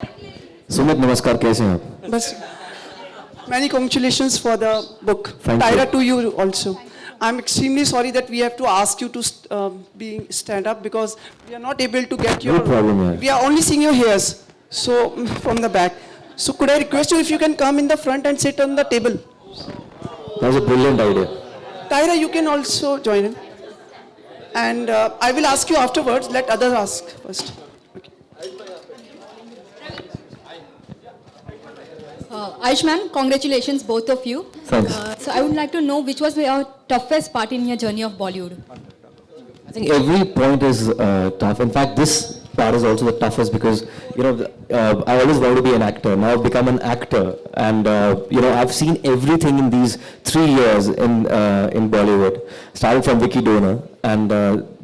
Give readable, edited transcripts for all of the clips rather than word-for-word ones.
सुमित नमस्कार, कैसे हैं आप? बस many congratulations for the book. Thank Tyra, you. to you also. I'm extremely sorry that we have to ask you to be stand up because we are not able to get your. No problem, yeah. We are only seeing your hairs, so from the back. So could I request you if you can come in the front and sit on the table? That was a brilliant idea. Tyra, you can also join in. And I will ask you afterwards. Let others ask first. Ayushman, congratulations both of you. Thanks. So I would like to know which was your toughest part in your journey of Bollywood. I think every point is tough. In fact, this part is also the toughest because, I always wanted to be an actor. Now I've become an actor. And, I've seen everything in these 3 years in Bollywood. Starting from Vicky Donor. And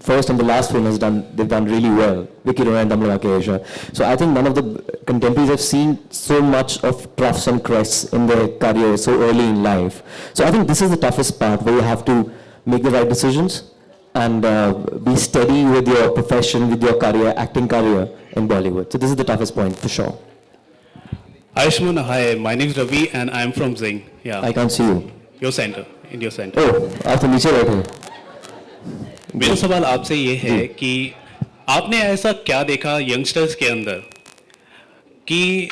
first and the last film they've done really well. Vicky Donor and Damla Asia. So I think none of the contemporaries have seen so much of troughs and crests in their career so early in life. So I think this is the toughest part where you have to make the right decisions and be steady with your profession, with your career, acting career in Bollywood. So this is the toughest point for sure. Ayushman, hi, my name is Ravi and I'm from Zing. Yeah. I can't see you. Your center, in your center. Oh, आप तो नीचे बैठे हैं. मेरा सवाल आपसे ये है कि आपने ऐसा क्या देखा यंगस्टर्स के अंदर कि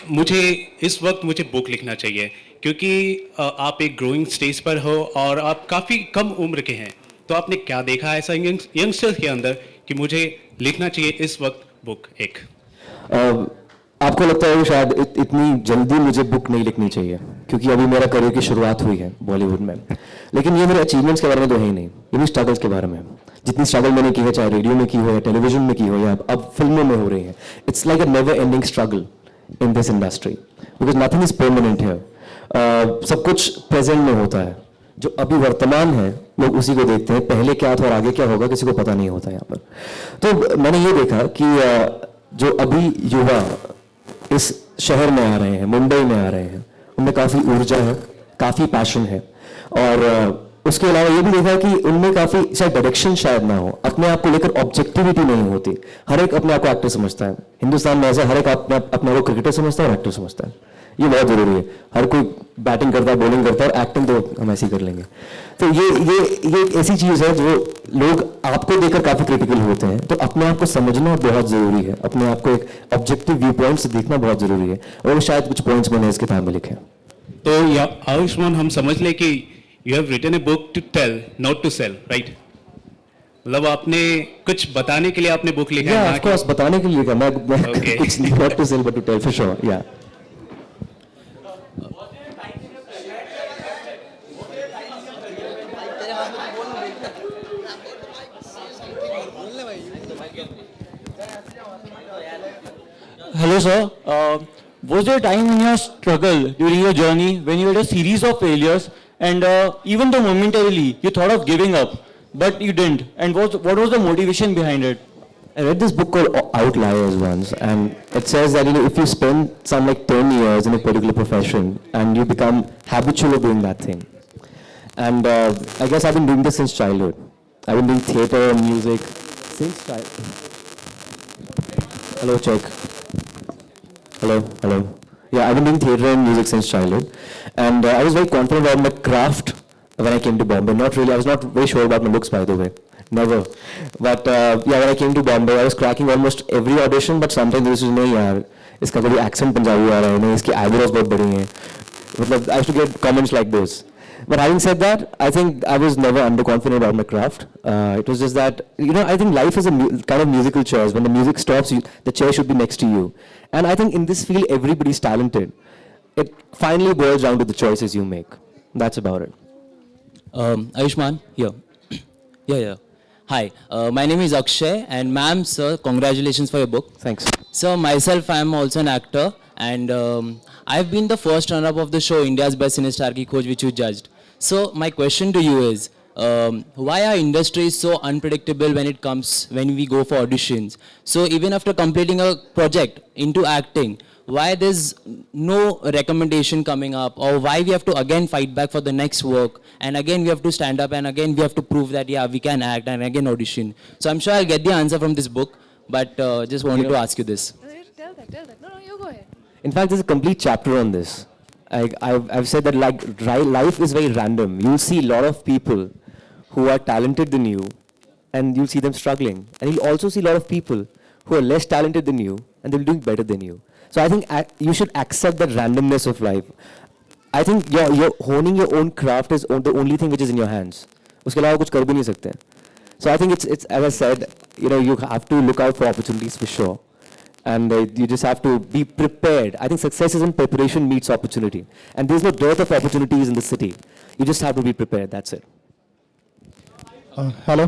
इस वक्त मुझे बुक लिखना चाहिए क्योंकि आप एक ग्रोइंग स्टेज पर हो और आप काफ़ी कम उम्र के हैं, तो आपने क्या देखा ऐसा यंगस्टर्स के अंदर कि मुझे लिखना चाहिए इस वक्त बुक एक? आपको लगता है कि शायद इतनी जल्दी मुझे बुक नहीं लिखनी चाहिए क्योंकि अभी मेरा करियर की शुरुआत हुई है बॉलीवुड में, लेकिन ये मेरे अचीवमेंट्स के बारे में तो है ही नहीं, ये भी स्ट्रगल्स के बारे में है. जितनी स्ट्रगल मैंने की है, चाहे रेडियो में की हो या टेलीविजन में की हो या अब फिल्मों में हो रही है, it's like a never ending struggle in this industry because nothing is permanent here. सब कुछ प्रेजेंट में होता है. जो अभी वर्तमान है लोग उसी को देखते हैं, पहले क्या था और आगे क्या होगा किसी को पता नहीं होता यहाँ पर. तो मैंने ये देखा कि जो अभी युवा इस शहर में आ रहे हैं, मुंबई में आ रहे हैं, उनमें काफ़ी ऊर्जा है, काफ़ी पैशन है और उसके अलावा ये भी देखा कि उनमें काफ़ी शायद डायरेक्शन शायद ना हो, अपने आप को लेकर ऑब्जेक्टिविटी नहीं होती. हर एक अपने आप को एक्टर समझता है. हिंदुस्तान में ऐसा हर एक अपने आप को क्रिकेटर समझता है और एक्टर समझता है. ये बहुत ज़रूरी है. हर कोई बैटिंग करता है, बॉलिंग करता है और एक्टिंग तो हम ऐसे ही कर लेंगे. तो ये एक ऐसी चीज़ है जो लोग आपको देखकर काफ़ी क्रिटिकल होते हैं. तो अपने आप को समझना बहुत ज़रूरी है, अपने आप को एक ऑब्जेक्टिव व्यू पॉइंट से देखना बहुत ज़रूरी है और शायद कुछ पॉइंट्स मैंने इस किताब में लिखे. तो आयुष्मान, हम समझ लें कि you have written a book to tell not to sell, right? मतलब आपने कुछ बताने के लिए आपने बुक लिखा है? ऑफ कोर्स, बताने के लिए मैं कुछ not to sell but to tell for sure. या Hello sir, was there a time in your struggle during your journey when you had a series of failures and even though momentarily you thought of giving up but you didn't, and what was the motivation behind it? I read this book called Outliers once, and it says that if you spend some like 10 years in a particular profession and you become habitual of doing that thing, and I guess I've been doing this since childhood. I've been doing theatre and music since childhood. Hello, check. Hello. Yeah, I've been doing theatre and music since childhood, and I was very confident about my craft when I came to Bombay. Not really, I was not very sure about my looks, by the way. Never. But when I came to Bombay, I was cracking almost every audition, but sometimes this was नहीं यार, इसका कोई accent Punjabi आ रहा है, नहीं इसकी eyebrows बहुत बड़ी हैं. मतलब I used to get comments like this. But having said that, I think I was never underconfident about my craft. It was just that, I think life is a kind of musical chairs. When the music stops, the chair should be next to you. And I think in this field, everybody's talented. It finally boils down to the choices you make. That's about it. Ayushman, here. Yeah. Hi, my name is Akshay, and ma'am, sir, congratulations for your book. Thanks. So myself, I am also an actor, and I've been the first runner-up of the show India's Best Cine Star Ki Khoj, which you judged. So my question to you is, why our industry is so unpredictable when we go for auditions? So even after completing a project into acting, why there's no recommendation coming up, or why we have to again fight back for the next work, and again we have to stand up, and again we have to prove that yeah, we can act, and again audition. So I'm sure I'll get the answer from this book, but just wanted to ask you this. Tell that. No, you go ahead. In fact, there's a complete chapter on this. I've said that like life is very random. You'll see a lot of people who are talented than you, and you'll see them struggling. And you'll also see a lot of people who are less talented than you, and they're doing better than you. So I think you should accept the randomness of life. I think you're honing your own craft is the only thing which is in your hands. उसके अलावा कुछ कर भी नहीं सकते. So I think it's as I said, you have to look out for opportunities for sure. And you just have to be prepared. I think success is when preparation meets opportunity. And there's no dearth of opportunities in the city. You just have to be prepared, that's it. Hello,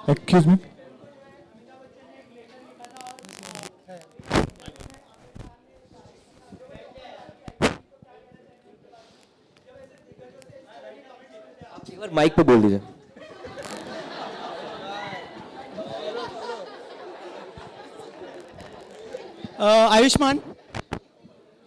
excuse me. एक बार mic पे बोल दीजिए. आयुष्मान,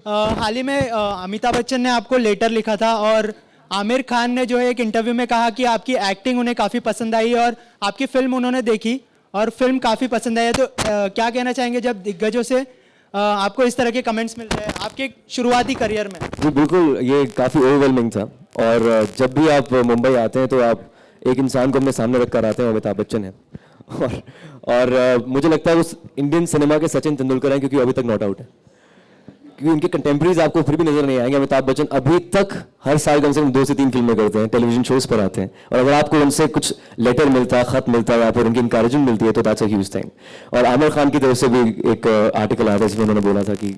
हाल ही में अमिताभ बच्चन ने आपको letter लिखा था और आमिर खान ने जो है एक इंटरव्यू में कहा कि आपकी एक्टिंग उन्हें काफ़ी पसंद आई और आपकी फिल्म उन्होंने देखी और फिल्म काफ़ी पसंद आई है. तो क्या कहना चाहेंगे जब दिग्गजों से आपको इस तरह के कमेंट्स मिल रहे हैं आपके शुरुआती करियर में? जी बिल्कुल, ये काफ़ी ओवरवेलमिंग था. और जब भी आप मुंबई आते हैं तो आप एक इंसान को अपने सामने रख कर आते हैं, अमिताभ बच्चन है. और मुझे लगता है उस इंडियन सिनेमा के सचिन तेंदुलकर हैं, क्योंकि अभी तक नॉट आउट है. क्योंकि उनके कंटेम्प्रेरीज आपको फिर भी नजर नहीं आएंगे. अमिताभ बच्चन अभी तक हर साल कम से कम 2 से 3 फिल्में करते हैं, टेलीविजन शोज पर आते हैं. और अगर आपको उनसे कुछ लेटर मिलता है, खत मिलता है या फिर उनकी इंकरेजमेंट मिलती है तो दैट्स अ ह्यूज थिंग. और आमिर खान की तरफ से भी एक आर्टिकल आया था जिसमें उन्होंने बोला था कि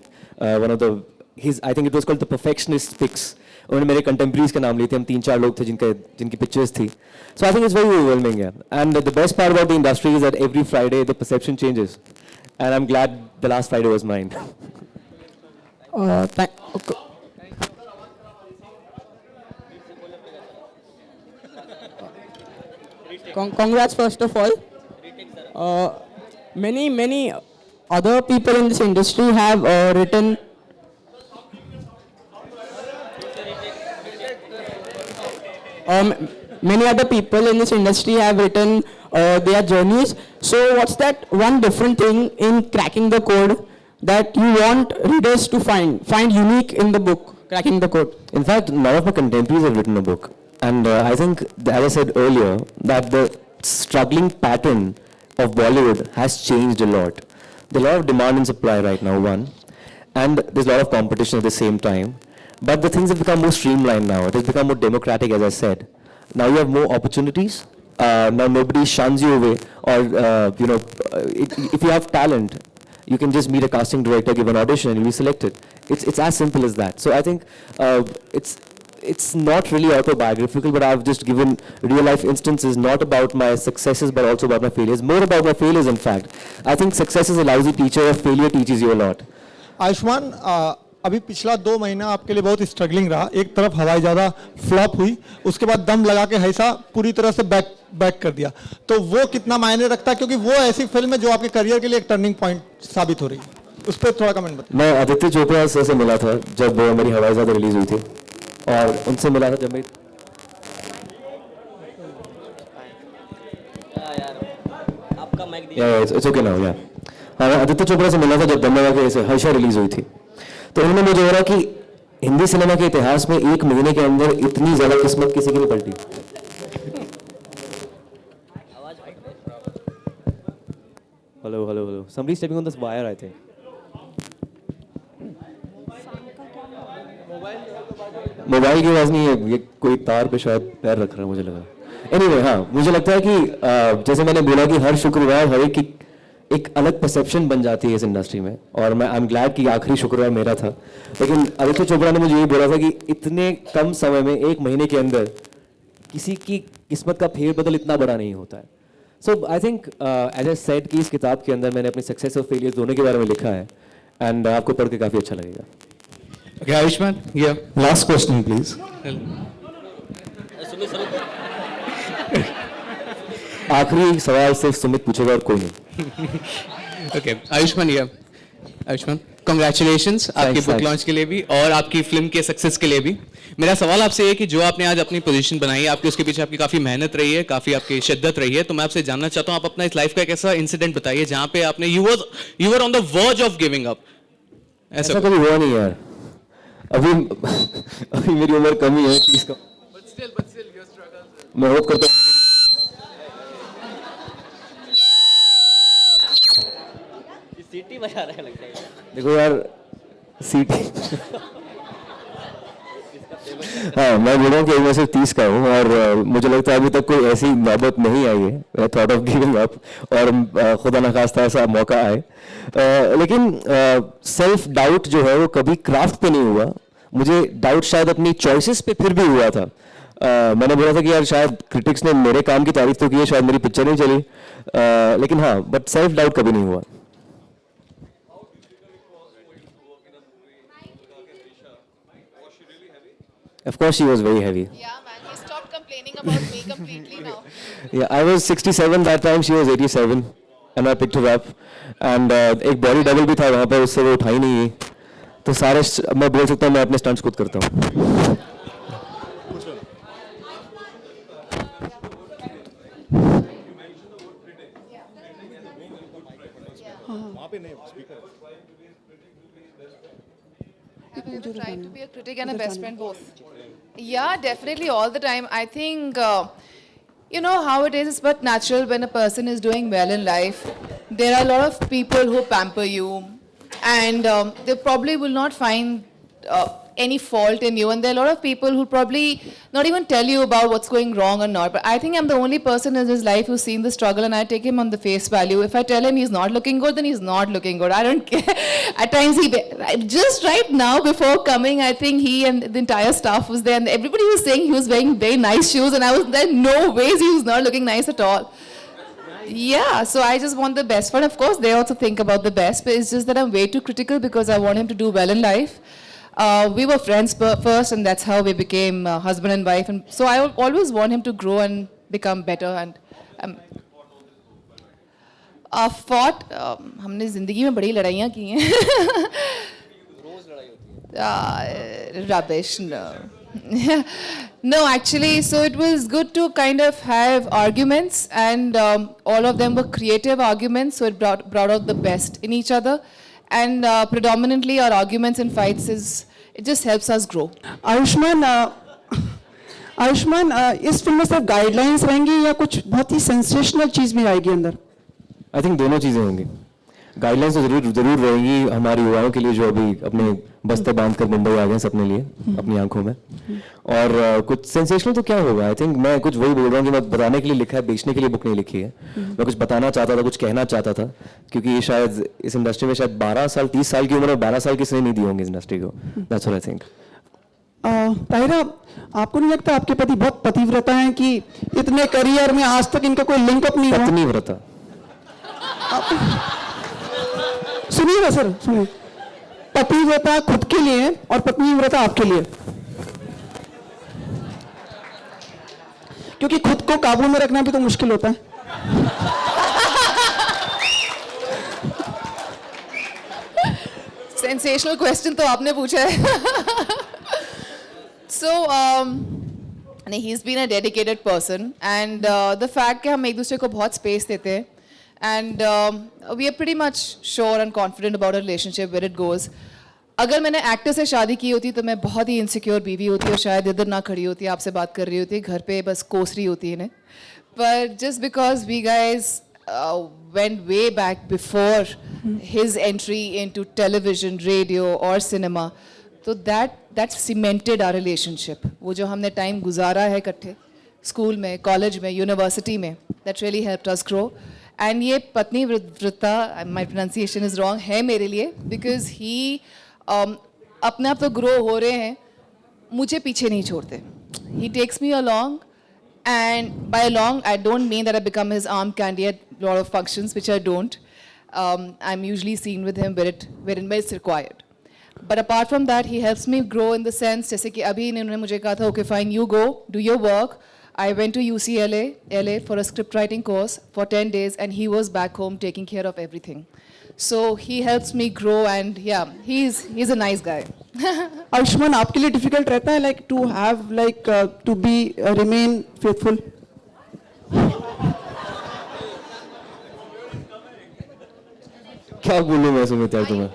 one of the I think it was called the perfectionist picks. उन्होंने मेरे कंटेम्प्रेरीज के नाम लिए थे. हम 3-4 लोग थे जिनकी पिक्चर्स थी. So I think it's very overwhelming. And the best part about the industry is that every Friday the perception changes. And I am glad the last Friday was mine. Congrats first of all. Many other people in this industry have written many other people in this industry have written their journeys. So what's that one different thing in cracking the code that you want readers to find unique in the book, Cracking the Code? In fact, none of my contemporaries have written a book. And I think, as I said earlier, that the struggling pattern of Bollywood has changed a lot. There's a lot of demand and supply right now, one. And there's a lot of competition at the same time. But the things have become more streamlined now. It has become more democratic, as I said. Now you have more opportunities. Now nobody shuns you away. Or, if you have talent, you can just meet a casting director, give an audition, and you'll be selected. It's as simple as that. So I think it's not really autobiographical, but I've just given real life instances, not about my successes, but also about my failures. More about my failures, in fact. I think success is a lousy teacher, failure teaches you a lot. Ayushman, अभी पिछला 2 महीना आपके लिए बहुत struggling रहा. एक तरफ हवाई ज़्यादा फ्लॉप हुई, उसके बाद दम लगा के हैसा पूरी तरह से बैक कर दिया. तो वो कितना मायने रखता है, क्योंकि वो ऐसी फिल्म है जो आपके करियर के लिए एक टर्निंग पॉइंट साबित हो रही है. उस पर थोड़ा कमेंट बताइए. मैं आदित्य चोपड़ा सर से मिला था जब मेरी हवाई ज़्यादा रिलीज हुई थी, और उनसे मिला था जब मेरी इट्स ओके नाउ. हाँ, मैं आदित्य चोपड़ा से मिला था जब दम लगा के ऐसे हर्षा रिलीज हुई थी. तो उन्होंने मुझे बोला कि हिंदी सिनेमा के इतिहास में 1 महीने के अंदर इतनी ज्यादा किस्मत किसी की नहीं पलटी. Hello somebody stepping on this wire, I think. Mobile की आवाज नहीं है, ये कोई तार पे शायद पैर रख रहा है मुझे लगा. एनीवे, हाँ, मुझे लगता है कि जैसे मैंने बोला कि हर शुक्रवार हर एक की एक अलग परसेप्शन बन जाती है इस इंडस्ट्री में. और मैं आई एम ग्लैड कि आखिरी शुक्रवार मेरा था. लेकिन आदित्य चोपड़ा ने मुझे ये बोला था कि इतने कम समय में 1 महीने के अंदर किसी की किस्मत का फेरबदल इतना बड़ा नहीं होता है. So I think as I said कि इस किताब के अंदर मैंने अपने सक्सेस और फेलियर दोनों के बारे में लिखा है. एंड आपको पढ़ के काफ़ी अच्छा लगेगा. Okay, Ayushman, yeah. Last question, please. आखिरी सवाल सिर्फ सुमित पूछेगा और कोई नहीं. Okay, Ayushman, yeah. Ayushman, congratulations आपकी बुक लॉन्च के लिए भी और आपकी फिल्म के सक्सेस के लिए भी. मेरा सवाल आपसे ये है कि जो आपने आज अपनी पोजीशन बनाई है, आपकी उसके पीछे आपकी काफ़ी मेहनत रही है, काफ़ी आपकी शिद्दत रही है. तो मैं आपसे जानना चाहता हूँ, आप अपना इस लाइफ का एक ऐसा इंसिडेंट बताइए जहाँ पे आपने you were on the verge of giving up. ऐसा कभी हुआ नहीं यार, अभी अभी मेरी उम्र कम ही है 30 का, मैं होप करता हूँ। सीटी बजा रहा है लगता है। देखो यार सीटी हाँ, मैं बोल रहा हूँ कि मैं सिर्फ 30 का हूँ और मुझे लगता है अभी तक कोई ऐसी नौबत नहीं आई है थॉट ऑफ गिविंग अप, और खुदा न खास्ता ऐसा मौका आए। लेकिन सेल्फ डाउट जो है वो कभी क्राफ्ट पे नहीं हुआ, मुझे डाउट शायद अपनी चॉइसेस पे फिर भी हुआ था। मैंने बोला था कि यार शायद क्रिटिक्स ने मेरे काम की तारीफ तो की है, शायद मेरी पिक्चर नहीं चली, लेकिन हाँ, बट सेल्फ डाउट कभी नहीं हुआ। Of course, she was very heavy. Yeah, man, he stopped complaining about me completely now. Yeah, I was 67 that time. She was 87, and I picked her up. And एक body double भी था वहाँ पर, उससे वो उठाई नहीं गई। तो सारे मैं बोल सकता हूँ मैं अपने स्टंट्स खुद करता हूँ। Have you ever tried to be a critic and a best friend both? Yeah, definitely all the time. I think, you know how it is, it's but natural when a person is doing well in life. There are a lot of people who pamper you, and they probably will not find any fault in you. And there are a lot of people who probably not even tell you about what's going wrong or not. But I think I'm the only person in his life who's seen the struggle, and I take him on the face value. If I tell him he's not looking good, then he's not looking good. I don't care. At times, just right now before coming, I think he and the entire staff was there, and everybody was saying he was wearing very nice shoes, and I was there, no ways he was not looking nice at all. Yeah, so I just want the best for him. Of course, they also think about the best, but it's just that I'm way too critical because I want him to do well in life. We were friends first, and that's how we became husband and wife. And so I always want him to grow and become better. And fought. हमने जिंदगी में बड़ी लड़ाइयाँ की हैं. Rubbish. No. No, actually, so it was good to kind of have arguments, and all of them were creative arguments, so it brought out the best in each other. And predominantly our arguments and fights it just helps us grow. Ayushman इस film में सिर्फ guidelines रहेंगी या कुछ बहुत ही sensational चीज भी आएगी अंदर? आई थिंक दोनों चीज़ें होंगी। गाइडलाइंस तो जरूर रहेंगी हमारी युवाओं के लिए जो अभी अपने बस्ते बांध कर मुंबई आ गए अपने लिए, अपनी आंखों में। और कुछ सेंसेशनल तो क्या होगा, आई थिंक मैं कुछ वही बोल रहा हूँ कि मैं बताने के लिए लिखा है, बेचने के लिए बुक नहीं लिखी है। मैं कुछ बताना चाहता था, कुछ कहना चाहता था, क्योंकि ये शायद इस इंडस्ट्री में शायद 12 साल 30 साल की उम्र में 12 साल किसी ने नहीं दी होंगी इस इंडस्ट्री को। That's what I think. Tahira, आपको नहीं लगता आपके पति बहुत पतिव्रता हैं कि इतने करियर में आज तक इनका कोई लिंकअप नहीं हुआ? पत्नीव्रता। सुनिएगा सर, सुनिए, पतिव्रता खुद के लिए और पत्नीव्रता आपके लिए, क्योंकि खुद को काबू में रखना भी तो मुश्किल होता है। सेंसेशनल क्वेश्चन तो आपने पूछा है. So, he's been a dedicated person, and the fact कि हम एक दूसरे को बहुत space देते हैं, and we are pretty much sure and confident about our relationship where it goes. अगर मैंने एक्टर से शादी की होती तो मैं बहुत ही इनसिक्योर बीवी होती और शायद इधर ना खड़ी होती, आपसे बात कर रही होती, घर पे बस कोस रही होती है। But just because we guys went way back before his entry into television, radio or cinema, so that cemented our relationship. वो जो हमने टाइम गुजारा है इकट्ठे स्कूल में, कॉलेज में, यूनिवर्सिटी में, that really helped us grow. And ये पत्नी व्रता, my pronunciation is wrong, है मेरे लिए, because he अपने आप तो grow हो रहे हैं, मुझे पीछे नहीं छोड़ते. He takes me along, and by along I don't mean that I become his arm candy at a lot of functions, which I don't. I'm usually seen with him wherein it's required. But apart from that, he helps me grow in the sense, जैसे कि अभी इन्होंने मुझे कहा था, okay fine, you go, do your work. I went to UCLA, LA for a script writing course for 10 days, and he was back home taking care of everything. So he helps me grow, and yeah, he's a nice guy. Ayushman, आपके लिए difficult रहता है like to have like to be remain faithful? क्या बोलूं मैं सुमित यार तुम्हें?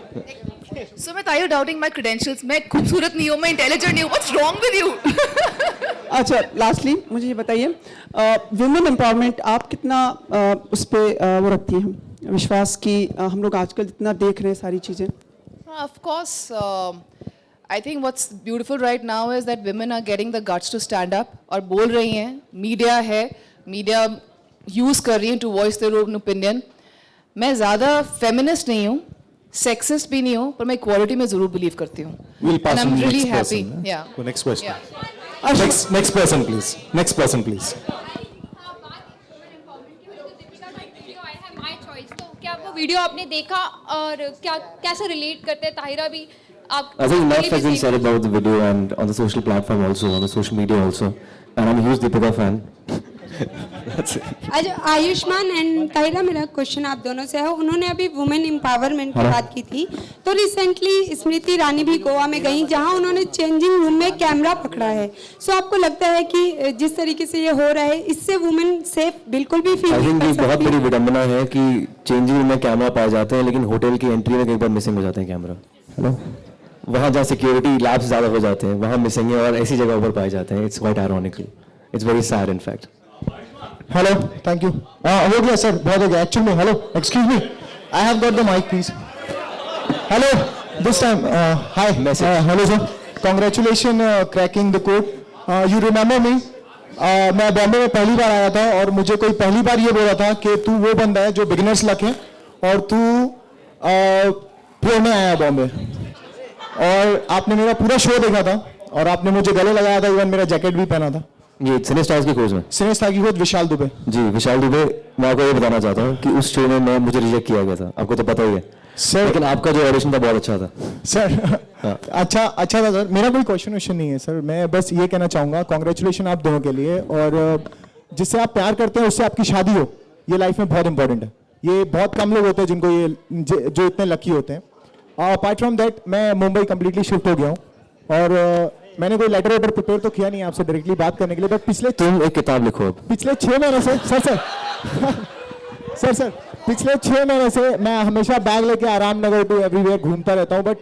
So मैं तायू doubting my credentials. मैं खूबसूरत नहीं हूँ, मैं intelligent नहीं हूँ. What's wrong with you? अच्छा, लास्टली मुझे ये बताइए, वुमेन एम्पावरमेंट आप कितना उस पर वो रखती हैं विश्वास कि हम लोग आजकल जितना देख रहे हैं सारी चीज़ें? Of course, I think what's beautiful right now is that women are getting the guts to stand up और बोल रही हैं. मीडिया है, मीडिया यूज़ कर रही है to voice their own opinion. मैं ज़्यादा feminist नहीं हूँ, sexist भी नहीं हूँ, पर मैं equality में ज़रूर believe करती हूँ. We'll pass And I'm on the really next happy. person. Yeah. The next question. Yeah. Next person, please. Next person, please. तो क्या वो वीडियो आपने देखा और क्या कैसे रिलेट करते हैं ताहिरा भी आप I think enough has been said about the video and on the social platform also, on the social media also. And I'm a huge Deepika fan. That's it. आज आयुष्मान एंड ताहिरा, मेरा क्वेश्चन आप दोनों से है. उन्होंने अभी वुमेन एम्पावरमेंट की बात की थी, तो रिसेंटली स्मृति ईरानी भी गोवा में गई जहां उन्होंने चेंजिंग रूम में कैमरा पकड़ा है. सो आपको लगता है कि जिस तरीके से ये हो रहा है इससे वुमेन सेफ बिल्कुल भी फील I नहीं think कर ये बहुत सकती? बड़ी विडंबना है कि चेंजिंग रूम में कैमरा पाए जाते हैं लेकिन होटल की एंट्री में कई बार मिसिंग हो जाते हैं कैमरा. हेलो, वहाँ जहाँ सिक्योरिटी लैब्स ज़्यादा हो जाते हैं वहाँ मिसिंग है और ऐसी जगह पर पाए जाते हैं. It's quite ironical. It's very sad in fact. Hello, thank you. हो गया सर, बहुत हो गया. Actually में, hello, excuse me. I have got the mic, please. Hello, this time, hi. Hello sir. Congratulations cracking the code. You remember me? मैं बॉम्बे में पहली बार आया था और मुझे कोई पहली बार ये बोला था कि तू वो बंदा है जो बिगिनर्स लक है और तू प्रो में आया बॉम्बे. और आपने मेरा पूरा शो देखा था और आपने मुझे गले लगाया था, इवन मेरा जैकेट भी पहना था. ये सिने स्टार्स की खोज में. सिने स्टार की खोज विशाल दुबे. जी, विशाल दुबे. मैं आपको ये बताना चाहता हूँ कि उस शो में मुझे रिजेक्ट किया गया था. आपको तो पता ही है सर. लेकिन आपका जो ऑडिशन था बहुत अच्छा था सर. अच्छा था सर. मेरा कोई क्वेश्चन नहीं है सर. मैं बस ये कहना चाहूँगा कॉन्ग्रेचुलेशन आप दोनों के लिए. और जिससे आप प्यार करते हैं उससे आपकी शादी हो, ये लाइफ में बहुत इंपॉर्टेंट है. ये बहुत कम लोग होते हैं जिनको ये जो इतने लकी होते हैं. अपार्ट फ्रॉम दैट मैं मुंबई कम्प्लीटली शिफ्ट हो गया हूँ और मैंने कोई लेटर वेटर प्रिपेयर तो किया नहीं आपसे डायरेक्टली बात करने के लिए. बट तुम एक किताब लिखो. पिछले 6 महीने से सर पिछले 6 महीने से मैं हमेशा बैग लेके आराम नगर टू एवरीवेयर घूमता रहता हूँ. बट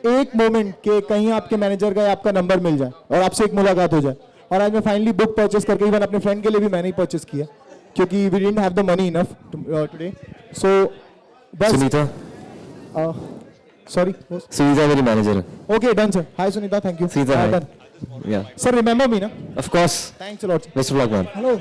एक मोमेंट के कहीं आपके मैनेजर का आपका नंबर मिल जाए और आपसे एक मुलाकात हो जाए. और आज मैं फाइनली बुक परचेस करके इवन अपने फ्रेंड के लिए भी मैंने ही परचेस किया क्योंकि we didn't have the money enough today. So बस सुनीता. Sorry. सुनीता मेरी मैनेजर है. Okay, done, sir. Hi, Sunita. Thank you. Sunita, hi. Done. Yeah. Sir, remember me, na? Of course. Thanks a lot. Best of luck, man. Hello.